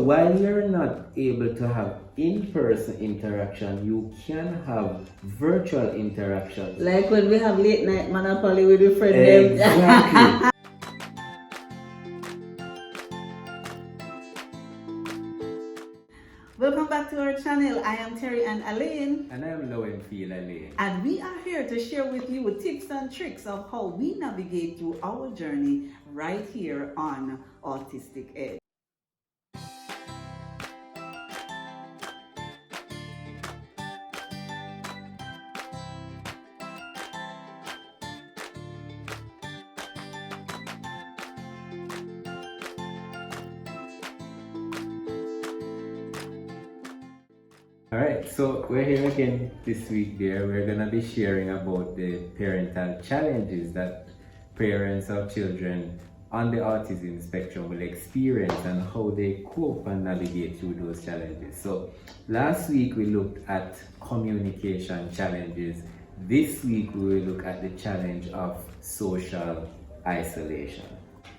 while you're not able to have in-person interaction, you can have virtual interactions. Like when we have late night Monopoly with your friend. Exactly. Welcome back to our channel. I am Terry and Elaine. And I am Lowenfield Elaine. And we are here to share with you tips and tricks of how we navigate through our journey right here on Autistic Edge. Alright, so we're here again this week there. We're going to be sharing about the parental challenges that parents of children on the autism spectrum will experience and how they cope and navigate through those challenges. So last week we looked at communication challenges. This week we will look at the challenge of social isolation.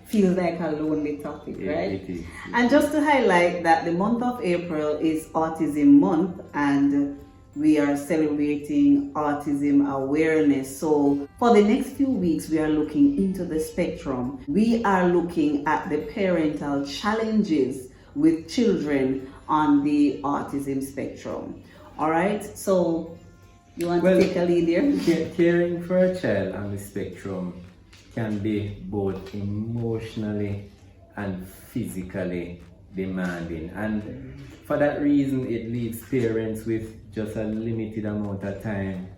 Feels like a lonely topic, right? It is. And just to highlight that the month of April is Autism Month and we are celebrating autism awareness. So for the next few weeks, we are looking into the spectrum. We are looking at the parental challenges with children on the autism spectrum. All right, so you want to take a lead here? Caring for a child on the spectrum can be both emotionally and physically demanding, and for that reason it leaves parents with just a limited amount of time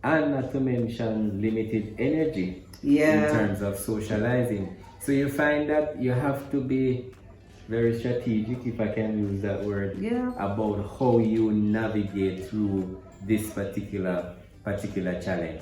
and not to mention limited energy in terms of socializing. So you find that you have to be very strategic, if I can use that word, about how you navigate through this particular challenge.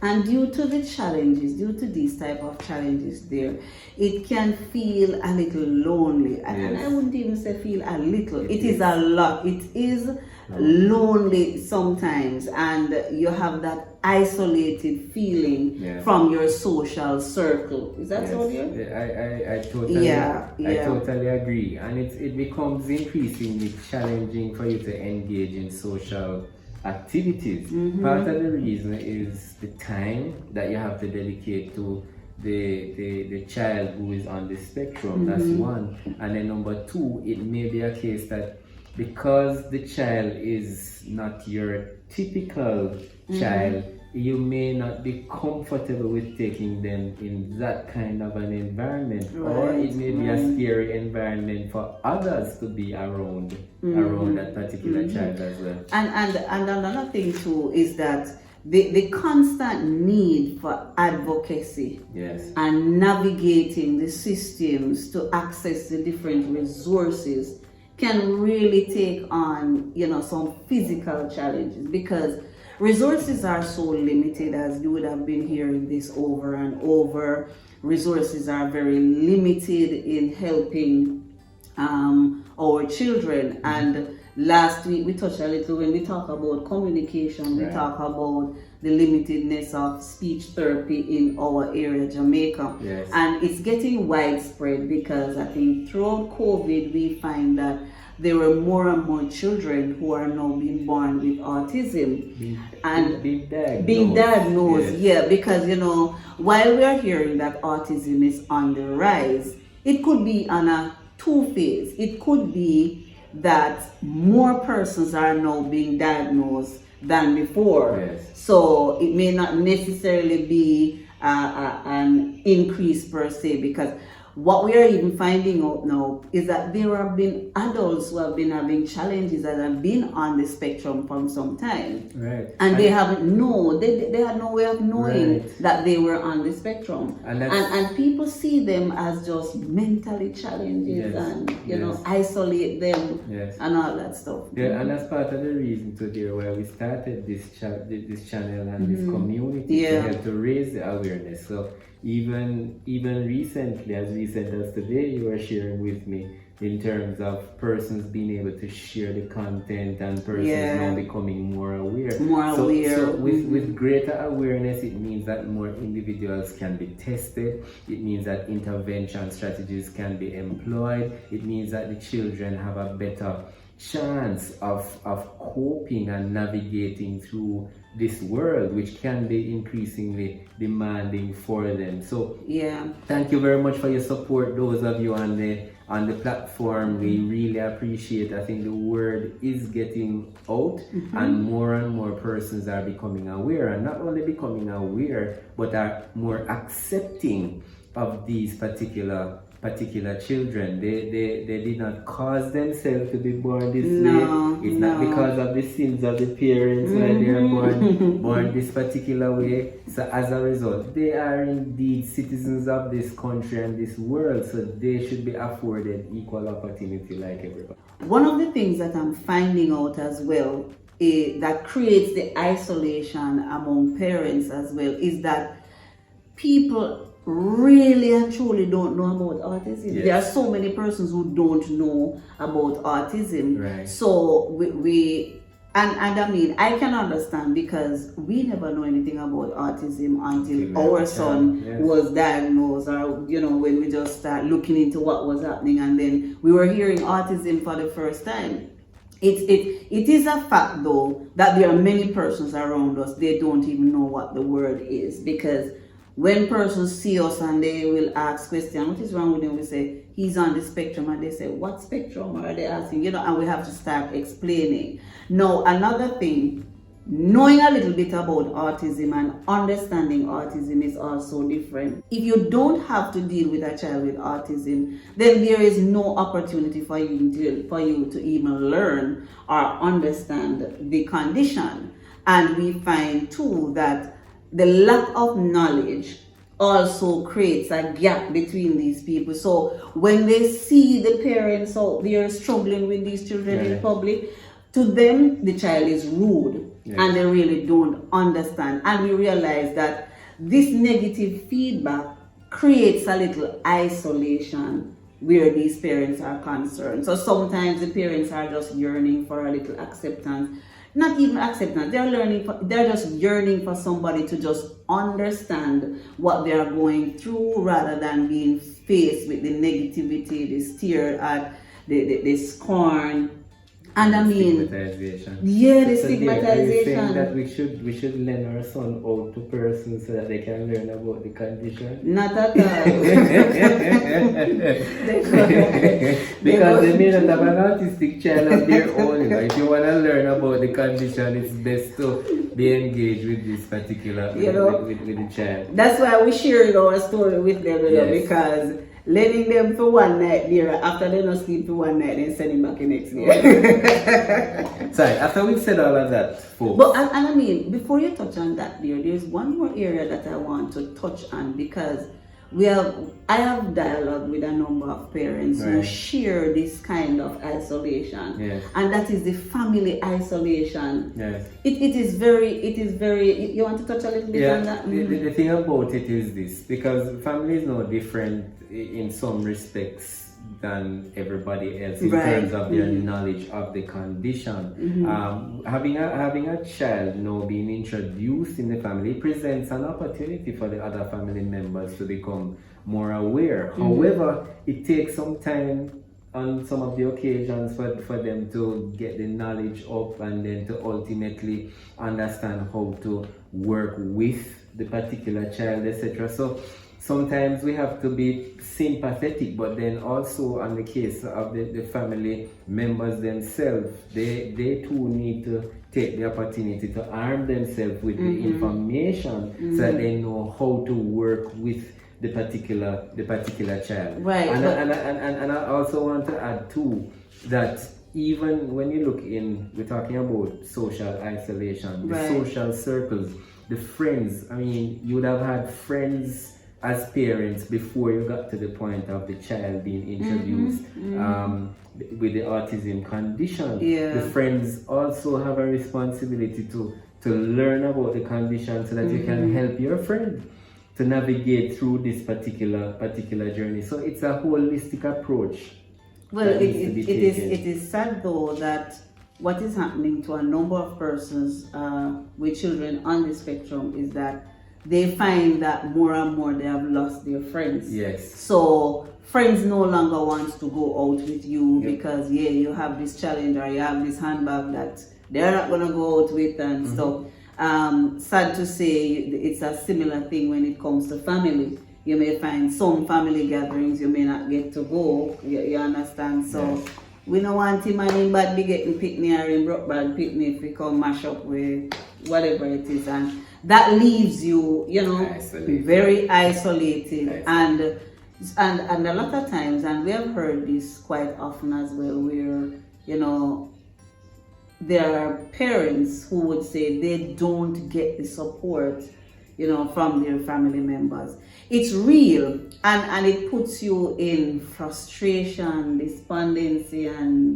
And due to the challenges, due to these type of challenges there, it can feel a little lonely. And I wouldn't even say feel a little. It is a lot. It is lonely sometimes. And you have that isolated feeling from your social circle. Is that so, dear? I totally agree. And it becomes increasingly challenging for you to engage in social activities. Part of the reason is the time that you have to dedicate to the child who is on the spectrum. That's one. And then number two, it may be a case that because the child is not your typical child, you may not be comfortable with taking them in that kind of an environment, or it may be a scary environment for others to be around that particular child as well. And another thing too is that the constant need for advocacy and navigating the systems to access the different resources can really take on, some physical challenges, because resources are so limited, as you would have been hearing this over and over. Resources are very limited in helping our children. And last week we touched a little when we talk about communication, we talk about the limitedness of speech therapy in our area, Jamaica. And it's getting widespread because I think throughout COVID we find that there were more and more children who are now being born with autism being diagnosed. Because while we are hearing that autism is on the rise, it could be on a two-phase. It could be that more persons are now being diagnosed than before. So it may not necessarily be an increase per se, because what we are even finding out now is that there have been adults who have been having challenges that have been on the spectrum for some time. And they haven't known, they had no way of knowing that they were on the spectrum. And people see them as just mentally challenges and, isolate them and all that stuff. And that's part of the reason today why we started this channel and this community to help to raise the awareness. So even recently, as recent as today, you were sharing with me in terms of persons being able to share the content and persons now becoming more aware. So with greater awareness, it means that more individuals can be tested. It means that intervention strategies can be employed. It means that the children have a better chance of coping and navigating through this world, which can be increasingly demanding for them. So thank you very much for your support, those of you on the platform. We really appreciate. I think the word is getting out, and more persons are becoming aware, and not only becoming aware, but are more accepting of these particular children. They did not cause themselves to be born this way. It's not because of the sins of the parents when they are born this particular way. So as a result, they are indeed citizens of this country and this world, so they should be afforded equal opportunity like everybody. One of the things that I'm finding out as well that creates the isolation among parents as well is that people really and truly don't know about autism. There are so many persons who don't know about autism. Right. So we I mean, I can understand, because we never know anything about autism until our son was diagnosed, or when we just start looking into what was happening, and then we were hearing autism for the first time. It is a fact though that there are many persons around us, they don't even know what the word is, because when persons see us and they will ask questions, what is wrong with him? We say, he's on the spectrum, and they say, what spectrum are they asking? And we have to start explaining. Now, another thing, knowing a little bit about autism and understanding autism is also different. If you don't have to deal with a child with autism, then there is no opportunity for you to even learn or understand the condition. And we find too that the lack of knowledge also creates a gap between these people. So when they see the parents out there struggling with these children in public, to them the child is rude, and they really don't understand. And we realize that this negative feedback creates a little isolation where these parents are concerned. So sometimes the parents are just yearning for a little acceptance. Not even acceptance, they're just yearning for somebody to just understand what they are going through, rather than being faced with the negativity, the stare at, the scorn. And I mean, stigmatization. The so stigmatization. Saying that we should lend our son out to persons so that they can learn about the condition. Not at all. Because they may not have an autistic child of their own. If you want to learn about the condition, it's best to be engaged with this particular with the child. That's why we share our story with them, because letting them for one night there, after they don't sleep for one night, then send him back the next day. Sorry, after we've said all of that, folks. But and I mean, before you touch on that there's one more area that I want to touch on, because I have dialogue with a number of parents who share this kind of isolation, and that is the family isolation. It is very. You want to touch a little bit on that? The thing about it is this, because family is no different in some respects than everybody else in terms of their knowledge of the condition. Having a child now being introduced in the family presents an opportunity for the other family members to become more aware. However, it takes some time on some of the occasions for them to get the knowledge up, and then to ultimately understand how to work with the particular child, etc. So sometimes we have to be sympathetic, but then also on the case of the family members themselves, they too need to take the opportunity to arm themselves with the information so that they know how to work with the particular child. Right. And I also want to add too that even when you look we're talking about social isolation, the social circles, the friends. I mean, you would have had friends as parents before you got to the point of the child being introduced with the autism condition. The friends also have a responsibility to learn about the condition so that you can help your friend to navigate through this particular journey. So it's a holistic approach Well, it is sad though that what is happening to a number of persons with children on the spectrum is that they find that more and more they have lost their friends. Yes. So friends no longer want to go out with you because you have this challenge or you have this handbag that they're not gonna go out with and stuff. Sad to say, it's a similar thing when it comes to family. You may find some family gatherings you may not get to go. You understand? So we don't want him and him bad be getting picnic or him broke bad picnic if we come mash up with whatever it is, and that leaves you, very isolated. And a lot of times, and we have heard this quite often as well, where there are parents who would say they don't get the support from their family members. It's real, and it puts you in frustration, despondency, and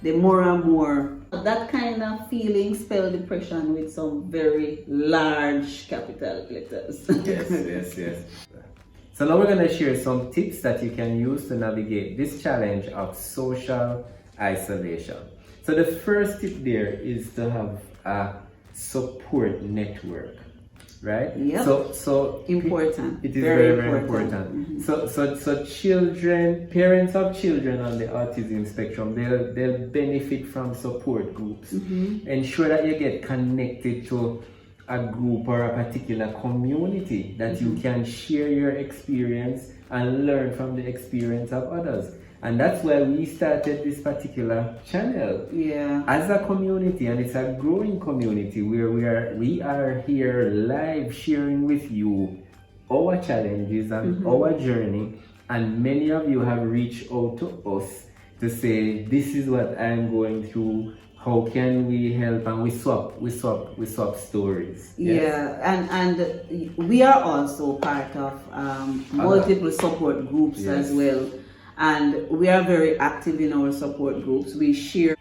the more and more that kind of feeling spell depression with some very large capital letters. Yes. So now we're going to share some tips that you can use to navigate this challenge of social isolation. So the first tip there is to have a support network. Right? Yeah. So important. It is very important. So children, parents of children on the autism spectrum, they'll benefit from support groups. Ensure that you get connected to a group or a particular community that you can share your experience and learn from the experience of others. And that's why we started this particular channel as a community, and it's a growing community where we are here live sharing with you our challenges and our journey. And many of you have reached out to us to say, this is what I'm going through, how can we help? And we swap stories. And we are also part of multiple support groups as well. And we are very active in our support groups. We share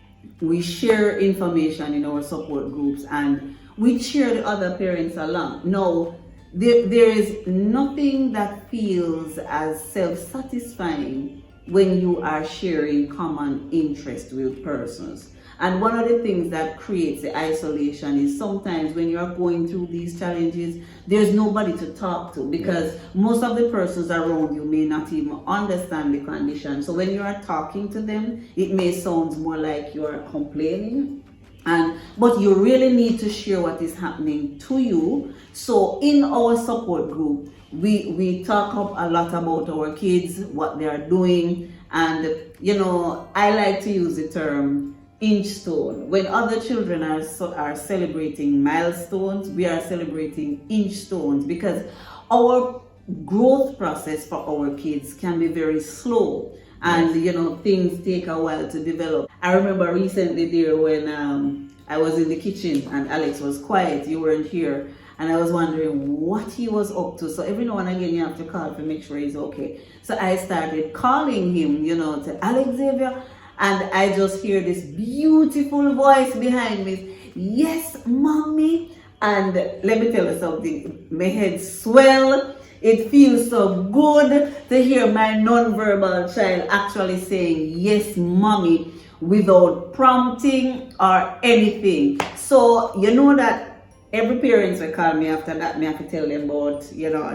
information in our support groups, and we cheer the other parents along. Now, there is nothing that feels as self-satisfying when you are sharing common interest with persons. And one of the things that creates the isolation is sometimes when you are going through these challenges, there's nobody to talk to, because most of the persons around you may not even understand the condition. So when you are talking to them, it may sound more like you are complaining. But you really need to share what is happening to you. So in our support group, we talk up a lot about our kids, what they are doing. And I like to use the term inch stone. When other children are celebrating milestones, we are celebrating inch stones, because our growth process for our kids can be very slow, and things take a while to develop. I remember recently there when I was in the kitchen and Alex was quiet, you weren't here, and I was wondering what he was up to. So every now and again you have to call to make sure he's okay. So I started calling him, to Alex Xavier. And I just hear this beautiful voice behind me. Yes, mommy. And let me tell you something. My head swell. It feels so good to hear my non-verbal child actually saying, yes, mommy, without prompting or anything. So, that every parent will call me after that. Me have to tell them about,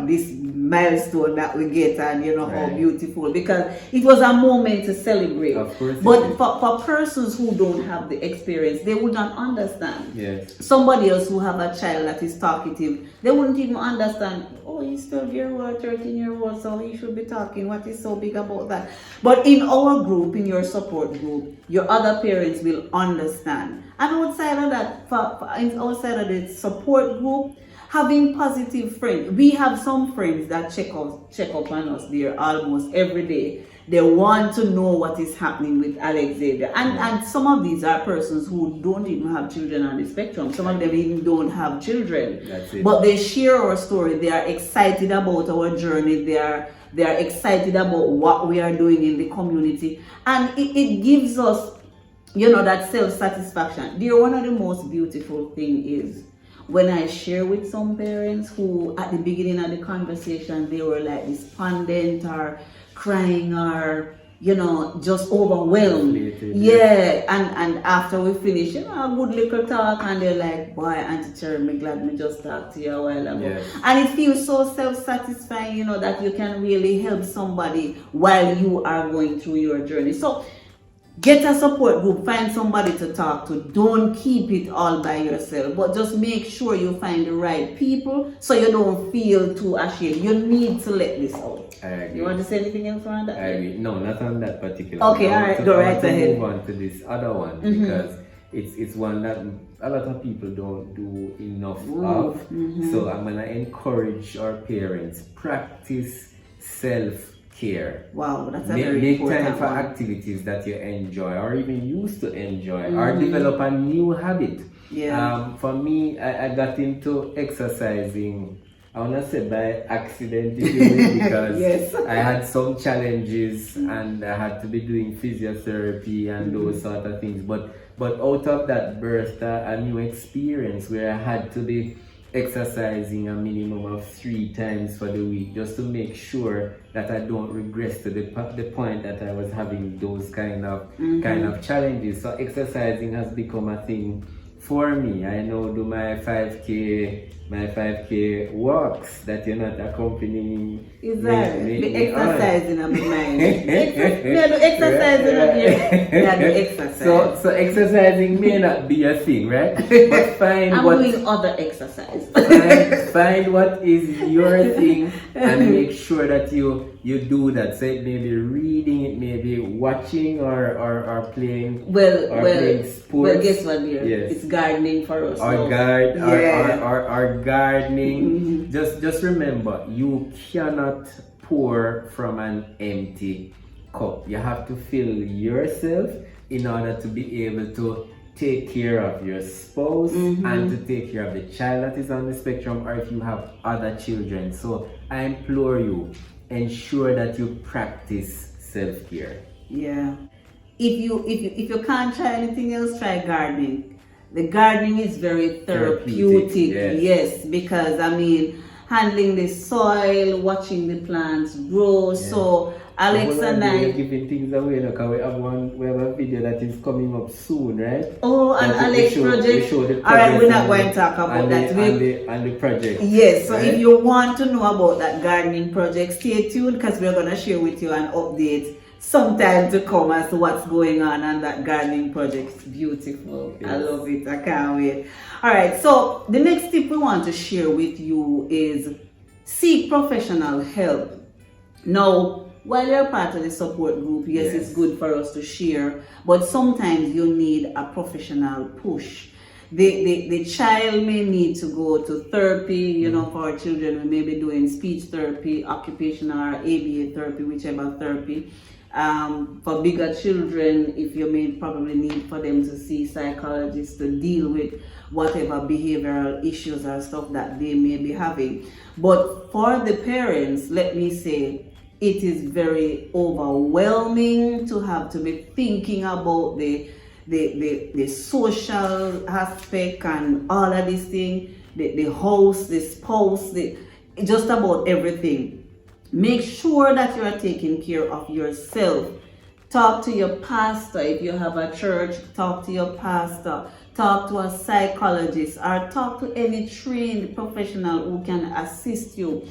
this milestone that we get, and how beautiful, because it was a moment to celebrate. Of course. But for persons who don't have the experience, they would not understand. Yes. Somebody else who have a child that is talkative, they wouldn't even understand. Oh, he's 12-year-old, 13-year-old, so he should be talking. What is so big about that? But in our group, in your support group, your other parents will understand. And outside of that, outside of the support group, having positive friends. We have some friends that check up on us there almost every day. They want to know what is happening with Alex Xavier. And some of these are persons who don't even have children on the spectrum. Some of them even don't have children. That's it. But they share our story. They are excited about our journey. They are excited about what we are doing in the community. And it gives us, that self-satisfaction. One of the most beautiful things is when I share with some parents who at the beginning of the conversation, they were like despondent or crying or just overwhelmed. Deflated, Yeah, and after we finish, a good little talk, and they're like, boy, Auntie Cherry, me glad me just talked to you a while ago. Yes. And it feels so self-satisfying, that you can really help somebody while you are going through your journey. So get a support group, find somebody to talk to. Don't keep it all by yourself, but just make sure you find the right people so you don't feel too ashamed. You need to let this out. I agree. You want to say anything else around that? I agree. No, not on that particular Okay, one. all right, go right ahead. Move on to this other one because it's one that a lot of people don't do enough of. So I'm gonna encourage our parents, practice self-care. Wow, that's a Make very important time for one. activities that you enjoy or even used to enjoy or develop a new habit. Yeah. For me, I got into exercising, I want to say by accident, if you will, because Yes. I had some challenges and I had to be doing physiotherapy and those sort of things. But out of that birthed a new experience where I had to be exercising a minimum of 3 times for the week just to make sure that I don't regress to the point that I was having those kind of challenges. So exercising has become a thing for me. I now do my 5K walks that you're not accompanying. Is that me the on. exercising of the mind? Yeah, the exercising of your yeah, the exercise. So exercising may not be a thing, right? But find I'm what doing other exercise. find what is your thing and make sure that you do that. So it may be reading, it may be watching or playing playing sports. Well, guess what, dear? Yes. It's gardening for us. Or gardening. Just remember, you cannot pour from an empty cup. You have to fill yourself in order to be able to take care of your spouse and to take care of the child that is on the spectrum, or if you have other children. So I implore you, ensure that you practice self-care. Yeah. If you can't try anything else, try gardening. The gardening is very therapeutic. Yes, because handling the soil, watching the plants grow. Yeah. So Alex and I giving things away. Look, we have a video that is coming up soon, right? Oh, an Alex project. All right, we're not going to talk about that. And the project. Yes, so right? If you want to know about that gardening project, stay tuned because we're going to share with you an update sometime to come as to what's going on that gardening project. It's beautiful. Yes. I love it. I can't wait. All right, so the next tip we want to share with you is seek professional help. Now, while you're part of the support group, yes, it's good for us to share, but sometimes you need a professional push. The child may need to go to therapy, for our children, we may be doing speech therapy, occupational or ABA therapy, whichever therapy. For bigger children, if you may probably need for them to see psychologists to deal with whatever behavioral issues or stuff that they may be having. But for the parents, let me say, it is very overwhelming to have to be thinking about the social aspect and all of these things, the house, the spouse, just about everything. Make sure that you are taking care of yourself. Talk to your pastor. If you have a church, talk to your pastor. Talk to a psychologist or talk to any trained professional who can assist you.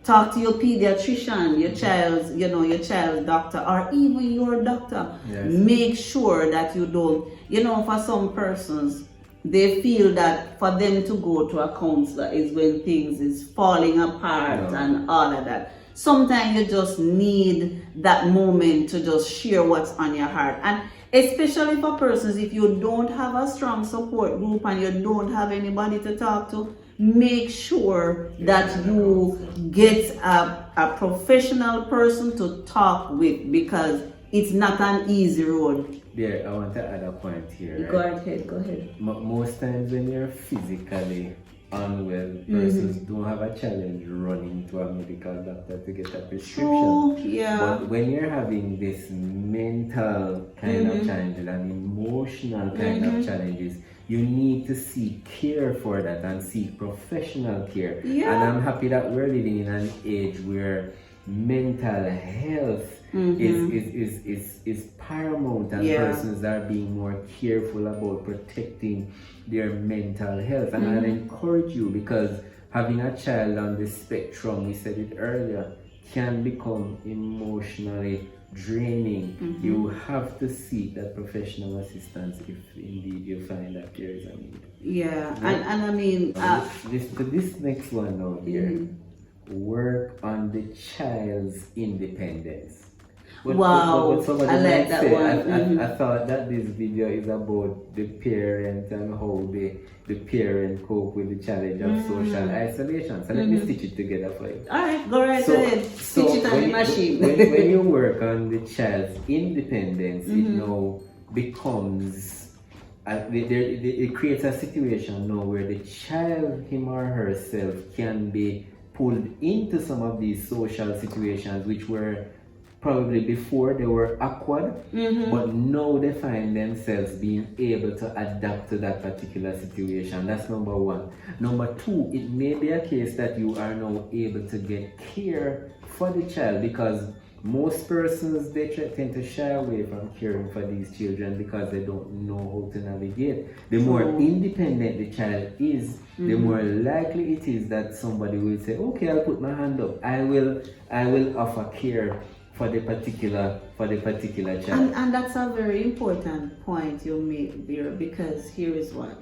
Talk to your pediatrician, your child's doctor, or even your doctor. Yes. Make sure that you don't, for some persons, they feel that for them to go to a counselor is when things is falling apart and all of that. Sometimes you just need that moment to just share what's on your heart. And especially for persons, if you don't have a strong support group and you don't have anybody to talk to, make sure that you get a professional person to talk with, because it's not an easy road. Yeah, I want to add a point here. Right? Go ahead. Most times when you're physically unwell, persons don't have a challenge running to a medical doctor to get a prescription. True, yeah. But when you're having this mental kind of challenges and emotional kind of challenges, you need to seek care for that and seek professional care. Yeah. And I'm happy that we're living in an age where mental health is paramount, and persons are being more careful about protecting their mental health. And I'd encourage you, because having a child on the spectrum, we said it earlier, can become emotionally draining. You have to seek that professional assistance if indeed you find that there is a need. Yeah, and I mean, this next one now here, work on the child's independence. Wow, But somebody I like might that say, one. I thought that this video is about the parent and how the parent cope with the challenge of social isolation. So let me stitch it together for you. Alright, go right ahead. Stitch it on the machine. when you work on the child's independence, it now becomes, it creates a situation now where the child, him or herself, can be pulled into some of these social situations which were probably before they were awkward, but now they find themselves being able to adapt to that particular situation. That's number one. Number two, it may be a case that you are now able to get care for the child, because most persons, they tend to shy away from caring for these children because they don't know how to navigate. The more independent the child is, the more likely it is that somebody will say, okay, I'll put my hand up. I will offer care for the particular child. And that's a very important point you made there, because here is what.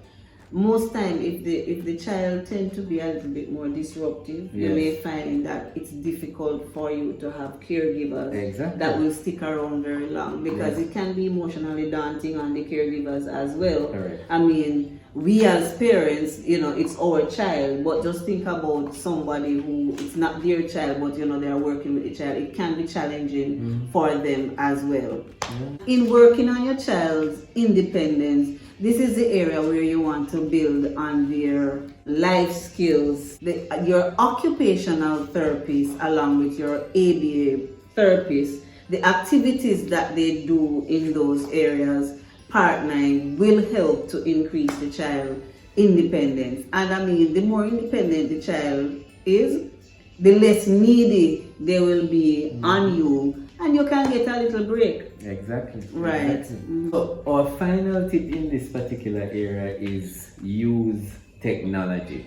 Most time, if the child tend to be a little bit more disruptive, you may find that it's difficult for you to have caregivers that will stick around very long, because it can be emotionally daunting on the caregivers as well. Correct. I mean, we as parents, it's our child, but just think about somebody who, it's not their child, but they are working with the child. It can be challenging for them as well. In working on your child's independence, this is the area where you want to build on their life skills. Your occupational therapist, along with your ABA therapist, the activities that they do in those areas, partnering, will help to increase the child's independence. And I mean, the more independent the child is, the less needy they will be on you, and you can get a little break. Exactly. Right. Exactly. So our final tip in this particular area is use technology.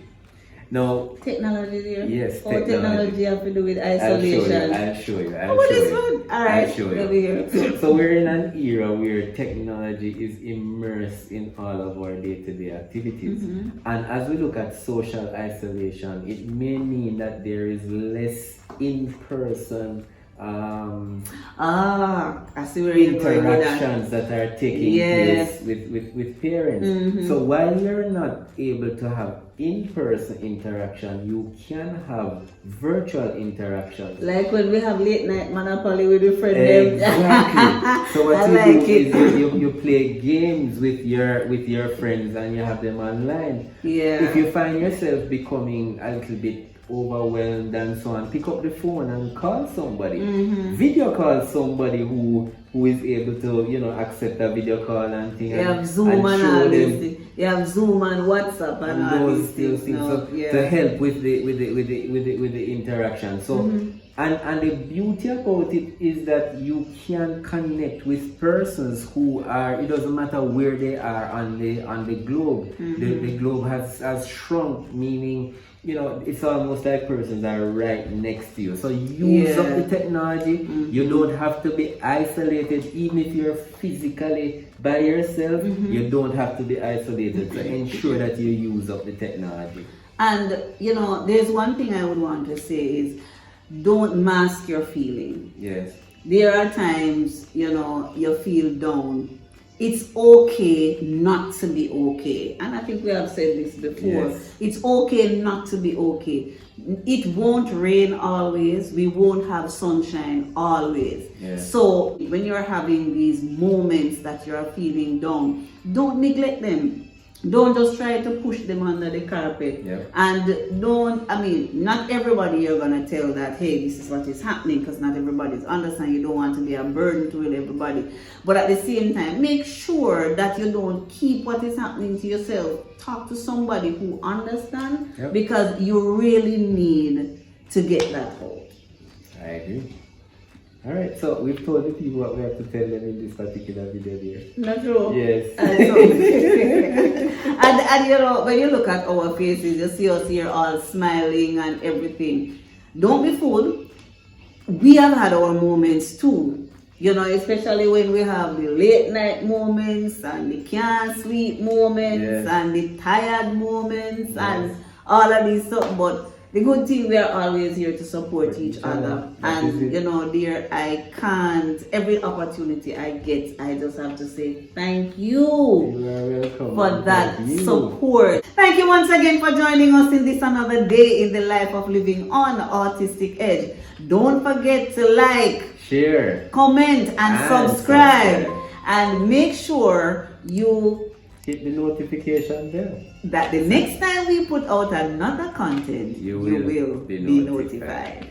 Now, technology there? Yes, technology have to do with isolation. I'll show you. Alright, over here. So we're in an era where technology is immersed in all of our day-to-day activities. And as we look at social isolation, it may mean that there is less in-person I see where you're going with interactions that are taking place with parents. So while you're not able to have in-person interaction, you can have virtual interactions. Like when we have late night Monopoly with your friend. Exactly. So what you do is you play games with your friends and you have them online. Yeah. If you find yourself becoming a little bit overwhelmed and so on, pick up the phone and call somebody. Video call somebody who is able to accept a video call and things. You have Zoom and all these things. You have Zoom and WhatsApp and all these things. So to help with the interaction. So and the beauty about it is that you can connect with persons who are, it doesn't matter where they are on the globe. The globe has shrunk, meaning it's almost like persons are right next to you. So use up the technology. You don't have to be isolated. Even if you're physically by yourself, you don't have to be isolated. So ensure that you use up the technology. And there's one thing I would want to say is, don't mask your feeling. Yes. There are times, you feel down. It's okay not to be okay. And I think we have said this before. Yes. It's okay not to be okay. It won't rain always. We won't have sunshine always. Yes. So when you're having these moments that you're feeling down, don't neglect them. Don't just try to push them under the carpet. And not everybody you're going to tell that, hey, this is what is happening, because not everybody's understand. You don't want to be a burden to everybody. But at the same time, make sure that you don't keep what is happening to yourself. Talk to somebody who understands, because you really need to get that out. I agree. All right, so we've told the people what we have to tell them in this particular video there. Not true. Yes. And you know, when you look at our faces, you see us here all smiling and everything. Don't be fooled. We have had our moments too. You know, especially when we have the late night moments and the can't sleep moments and the tired moments and all of these stuff. But the good thing, we are always here to support each other. And you know, dear, I can't, every opportunity I get, I just have to say thank you for that support. Thank you once again for joining us in this another day in the life of living on Autistic Edge. Don't forget to like, share, comment, and subscribe. And make sure you hit the notification bell. That the next time we put out another content, you will be notified.